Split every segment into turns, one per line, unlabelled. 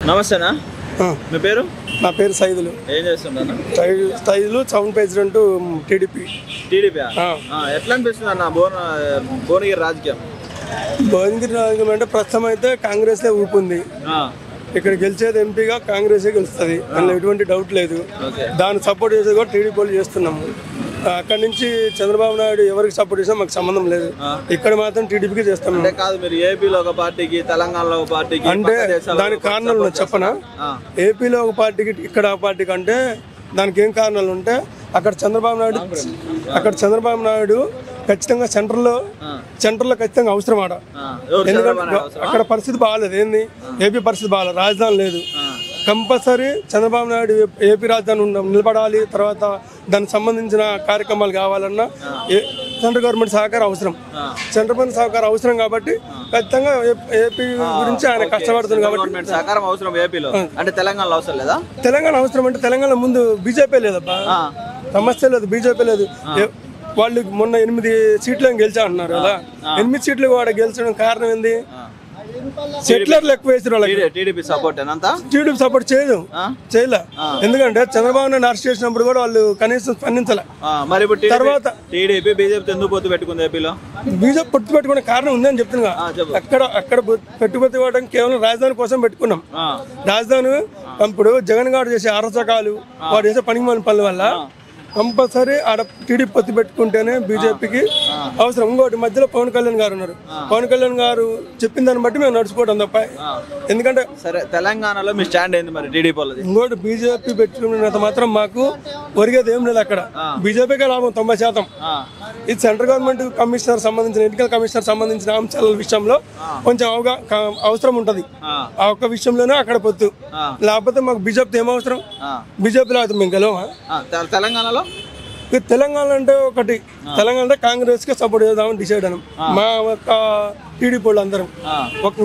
నమస్తేనా, మీ పేరు?
నా పేరు సైదులు.
ఏం చేస్తున్నా?
Saidulu town president TDP.
ఎట్లా అనిపిస్తుంది అన్న భువనగిరి రాజకీయం?
భువనగిరి రాజకీయం అంటే ప్రస్తుతం అయితే కాంగ్రెస్ ఊపుంది. ఇక్కడ గెలిచేది ఎంపీగా కాంగ్రెసే గెలుస్తుంది, అందులో ఎటువంటి డౌట్ లేదు. దాన్ని సపోర్ట్ చేసేది కూడా టీడీపీ వాళ్ళు చేస్తున్నాము. అక్కడ నుంచి చంద్రబాబు నాయుడు ఎవరికి సపోర్ట్ చేసినా మాకు సంబంధం లేదు, ఇక్కడ మాత్రం టీడీపీకి చేస్తాం.
కాదు, మీరు ఏపీలో ఒక పార్టీకి, తెలంగాణలో ఒక పార్టీకి
అంటే దానికి కారణాలు చెప్పనా? ఏపీలో ఒక పార్టీకి ఇక్కడ ఒక పార్టీకి అంటే దానికి ఏం కారణాలు ఉంటే అక్కడ చంద్రబాబు నాయుడు ఖచ్చితంగా సెంటర్లో ఖచ్చితంగా అవసరం ఆడ. ఎందుకంటే అక్కడ పరిస్థితి బాగాలేదు. ఏంది ఏపీ పరిస్థితి బాగాలేదు, రాజధాని లేదు. కంపల్సరీ చంద్రబాబు నాయుడు ఏపీ రాజధాని నిలబడాలి. తర్వాత దానికి సంబంధించిన కార్యక్రమాలు కావాలన్నా సెంట్రల్ గవర్నమెంట్ సహకారం అవసరం. సెంట్రల్ గవర్నమెంట్ సహకారం అవసరం కాబట్టి ఖచ్చితంగా ఏపీ గురించి ఆయన కష్టపడుతుంది కాబట్టి
సహకారం అవసరం. ఏపీలో అంటే తెలంగాణలో అవసరం లేదా?
తెలంగాణ అవసరం అంటే తెలంగాణ ముందు బీజేపీ లేదబ్బా, సమస్య లేదు, బీజేపీ లేదు. వాళ్ళు మొన్న 8 సీట్లు గెలిచా అంటున్నారు కదా, 8 సీట్లు కూడా గెలిచడం కారణం ఏంది? సెటిలర్లు ఎక్కువ వేసిన వాళ్ళకి
టీడీపీ సపోర్ట్
చేయలే. ఎందుకంటే చంద్రబాబు నాయుడు అరెస్ట్ చేసినప్పుడు కూడా వాళ్ళు కనీసం స్పందించలే.
మరి తర్వాత టీడీపీ బీజేపీ ఎందుకు పొత్తు పెట్టుకుంది? ఏపీలో
బీజేపీ పొత్తు పెట్టుకునే కారణం ఉందని చెప్తున్నా. అక్కడ పెట్టుబడి కేవలం రాజధాని కోసం పెట్టుకున్నాం. రాజధాని ఇప్పుడు జగన్ గారు చేసే అరచకాలు, వాడు చేసే పనికిమాలిన పనుల వల్ల కంపల్సరీ ఆడ టీడీపీ పొత్తు పెట్టుకుంటేనే బీజేపీకి అవసరం. ఇంకోటి మధ్యలో పవన్ కళ్యాణ్ గారు ఉన్నారు. పవన్ కళ్యాణ్ గారు చెప్పిన దాన్ని బట్టి మేము నడుచుకోవడం తప్ప. ఎందుకంటే
సరే, తెలంగాణలో మీ స్టాండ్ ఏంది మరి? టీడీపీ
ఇంకోటి బీజేపీ పెట్టుకున్నంత మాత్రం మాకు ఒరిగేది ఏం లేదు. అక్కడ బీజేపీకే లాభం 90%. ఇది సెంట్రల్ గవర్నమెంట్ కమిషనర్ సంబంధించిన ఎన్నికల కమిషనర్ సంబంధించిన అంశాల విషయంలో కొంచెం అవసరం ఉంటది. ఆ ఒక్క విషయంలోనే అక్కడ పొత్తు, లేకపోతే మాకు బీజేపీ ఏం అవసరం? బీజేపీలో అయితే మేము గెలవా?
తెలంగాణలో
తెలంగాణ అంటే ఒకటి, తెలంగాణ అంటే కాంగ్రెస్ కి సపోర్ట్ చేద్దామని డిసైడ్ అయినాం. మా యొక్క టీడీపీ వాళ్ళు అందరం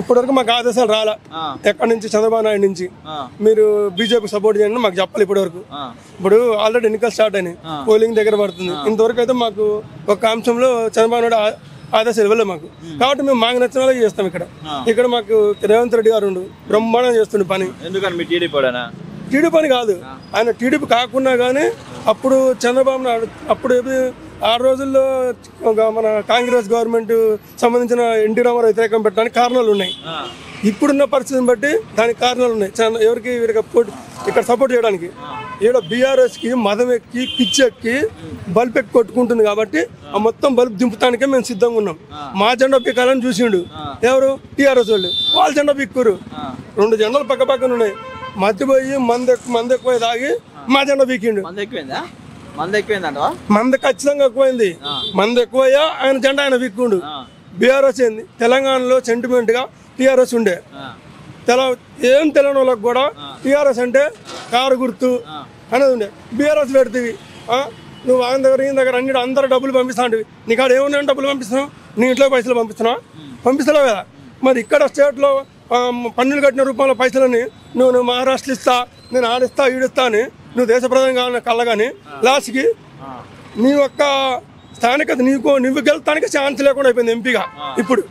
ఇప్పటివరకు మాకు ఆదేశాలు రాలా ఎక్కడి నుంచి, చంద్రబాబు నాయుడు నుంచి మీరు బీజేపీ సపోర్ట్ చేయండి మాకు చెప్పాలి. ఇప్పటివరకు ఇప్పుడు ఆల్రెడీ ఎన్నికలు స్టార్ట్ అయినాయి, పోలింగ్ దగ్గర పడుతుంది. ఇంతవరకు అయితే మాకు ఒక అంశంలో చంద్రబాబు నాయుడు ఆదేశాలు ఇవ్వలేదు మాకు. కాబట్టి మేము మాకు నచ్చిన వాళ్ళకి చేస్తాం. ఇక్కడ మాకు రేవంత్ రెడ్డి గారు బ్రహ్మాండం చేస్తుండే పని.
ఎందుకని మీ
టీడీపీ అని కాదు, ఆయన టీడీపీ కాకున్నా కానీ అప్పుడు చంద్రబాబు నాయుడు అప్పుడు 6 రోజుల్లో మన కాంగ్రెస్ గవర్నమెంట్ సంబంధించిన ఎన్టీ రామారావు వ్యతిరేకం పెట్టడానికి కారణాలు ఉన్నాయి. ఇప్పుడున్న పరిస్థితిని బట్టి దానికి కారణాలు ఉన్నాయి. ఎవరికి ఇక్కడ సపోర్ట్ చేయడానికి ఈడ బీఆర్ఎస్కి మదం ఎక్కి పిచ్చెక్కి బల్బ్ ఎక్కి కొట్టుకుంటుంది కాబట్టి ఆ మొత్తం బల్బ్ దింపుతానికే మేము సిద్ధంగా ఉన్నాం. మా జెండా పీకాలని చూసిండు ఎవరు? టీఆర్ఎస్ వాళ్ళ జెండా పీక్కురు. 2 జెండాలు పక్క పక్కన ఉన్నాయి. మధ్యపోయి మంది ఎక్కువ తాగి మా జెండా పీకిండు. మంది ఖచ్చితంగా ఎక్కువైంది. మంది ఎక్కువయ్యా ఆయన జెండా ఆయన పీక్కుండు. బీఆర్ఎస్ ఏంది తెలంగాణలో సెంటిమెంట్ గా టీఆర్ఎస్ ఉండే, ఏం తెలియని వాళ్ళకి కూడా టీఆర్ఎస్ అంటే కారు గుర్తు అనేది ఉండే. బీఆర్ఎస్ పెడుతుంది, నువ్వు ఆయన దగ్గర ఈయన దగ్గర అన్ని అందరూ డబ్బులు పంపిస్తాంటివి. నీ కాడ ఏమున్నాయని డబ్బులు పంపిస్తున్నావు? నీ ఇంట్లో పైసలు పంపిస్తున్నావు కదా. మరి ఇక్కడ స్టేట్లో పన్నులు కట్టిన రూపంలో పైసలని నువ్వు మహారాష్ట్ర ఇస్తా, నేను ఆడిస్తా ఈడిస్తా అని నువ్వు దేశ ప్రధాని కావాలని కళ్ళగాని లాస్ట్కి నీ యొక్క స్థానికత నువ్వు గెలుతానికి ఛాన్స్ లేకుండా అయిపోయింది ఎంపీగా. ఇప్పుడు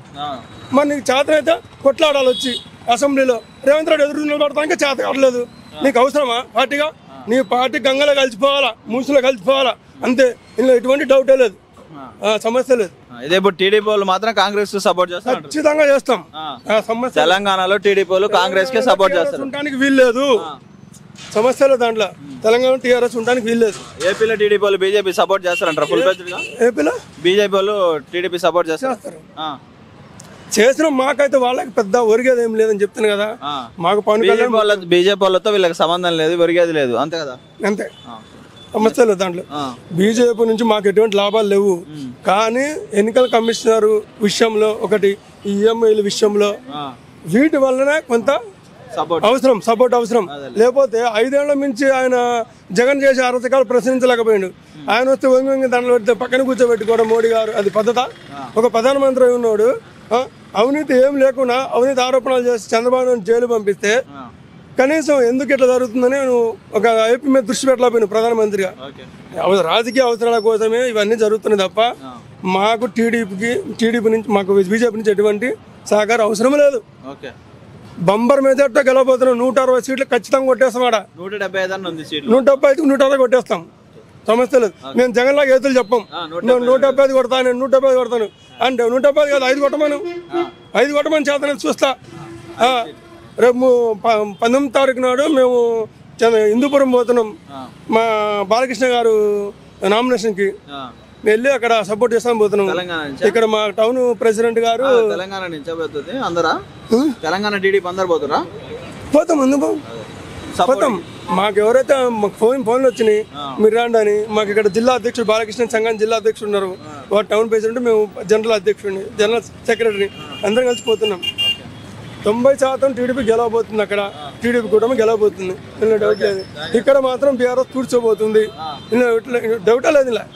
మరి నీకు చేతనైతే కొట్లాడాలి వచ్చి అసెంబ్లీలో. రేవంత్ రెడ్డి ఎదురు నిలబడటానికి చేత కావట్లేదు. నీకు అవసరమా పార్టీగా? నీ పార్టీ గంగలో కలిసిపోవాలా, మూసులో కలిసిపోవాలా, అంతే. ఇందులో ఎటువంటి డౌటే లేదు, సమస్య లేదు.
ఇదే టీడీపీ వాళ్ళు మాత్రం కాంగ్రెస్ సపోర్ట్ చేస్తారు,
ఖచ్చితంగా చేస్తాం.
తెలంగాణలో టీడీపీ వాళ్ళు కాంగ్రెస్ కి సపోర్ట్ చేస్తారు.
ఉండడానికి వీల్లేదు, సమస్య లేదు దాంట్లో. తెలంగాణ టీఆర్ఎస్ ఉండడానికి వీల్లేదు.
ఏపీలో టీడీపీ వాళ్ళు బీజేపీ సపోర్ట్ చేస్తారంటారు ఫుల్ ఫ్లెడ్జ్డ్ గా?
ఏపీలో
బీజేపీ వాళ్ళు టీడీపీ సపోర్ట్ చేస్తారు.
చేసిన మాకైతే వాళ్ళకి పెద్ద ఒరిగేది ఏం లేదని చెప్తాను కదా. మాకు పవన్ కళ్యాణ్
బీజేపీ వాళ్ళతో వీళ్ళకి సంబంధం లేదు, ఒరిగేది లేదు, అంతే కదా.
అంతే, సమస్య లేదు దాంట్లో. బీజేపీ నుంచి మాకు ఎటువంటి లాభాలు లేవు. కానీ ఎన్నికల కమిషనర్ విషయంలో ఒకటి, ఈఎంఐల విషయంలో వీటి వల్లనే కొంత సపోర్ట్ అవసరం. లేకపోతే 5 ఏళ్ల నుంచి ఆయన జగన్ చేసే అరచకాలు ప్రశ్నించలేకపోయాడు. ఆయన వస్తే వంగి దాంట్లో పెడితే పక్కన కూర్చోబెట్టుకోవడం మోడీ గారు, అది పద్ధత? ఒక ప్రధానమంత్రి ఉన్నాడు, అవినీతి ఏం లేకుండా అవినీతి ఆరోపణలు చేసి చంద్రబాబు జైలు పంపిస్తే కనీసం ఎందుకు ఇట్లా జరుగుతుందని ఒక ఏపీ మీద దృష్టి పెట్టలేకపోయినా ప్రధానమంత్రిగా. రాజకీయ అవసరాల కోసమే ఇవన్నీ జరుగుతున్నాయి తప్ప మాకు టీడీపీ నుంచి మాకు బీజేపీ నుంచి ఎటువంటి సహకారం అవసరం లేదు. బంబర్ మెజార్టీతో గెలవబోతున్నాం. 160 సీట్లు ఖచ్చితంగా కొట్టేస్తాం. ఆడ
175 అని ఉంది సీట్లు.
175కి 160 కొట్టేస్తాం. సమస్య లేదు. మేము జగన్ లాగా ఏతులు చెప్పాం. నేను 175 కొడతాను, నేను 175 కొడతాను అంటే 175 కాదు 5 కొట్టమను, 5 కొట్టమని చేతనని చూస్తా. రేపు 19వ తారీఖు నాడు మేము హిందూపురం పోతున్నాం. మా బాలకృష్ణ గారు నామినేషన్కి వెళ్ళి అక్కడ సపోర్ట్ చేస్తాం పోతున్నాం. ఇక్కడ మా టౌన్ ప్రెసిడెంట్ గారు
తెలంగాణ నుంచి అందరా తెలంగాణ టీడీపీ అందరు పోతురా
పోతాం. ముందు పోతాం. మాకు ఎవరైతే మాకు ఫోన్లు వచ్చినాయి మీరు రాండి అని. మాకు ఇక్కడ జిల్లా అధ్యక్షుడు బాలకృష్ణ సంఘం జిల్లా అధ్యక్షుడు ఉన్నారు. వాడు టౌన్ ప్రెసిడెంట్, మేము జనరల్ అధ్యక్షుడిని, జనరల్ సెక్రటరీ అందరం కలిసి పోతున్నాం. 90% టీడీపీ గెలవబోతుంది. అక్కడ టీడీపీ కూటమి గెలవబోతుంది. ఇందులో డౌట్ లేదు. ఇక్కడ మాత్రం బీఆర్ఎస్ కూర్చోబోతుంది. ఇందులో డౌటే లేదు. ఇలా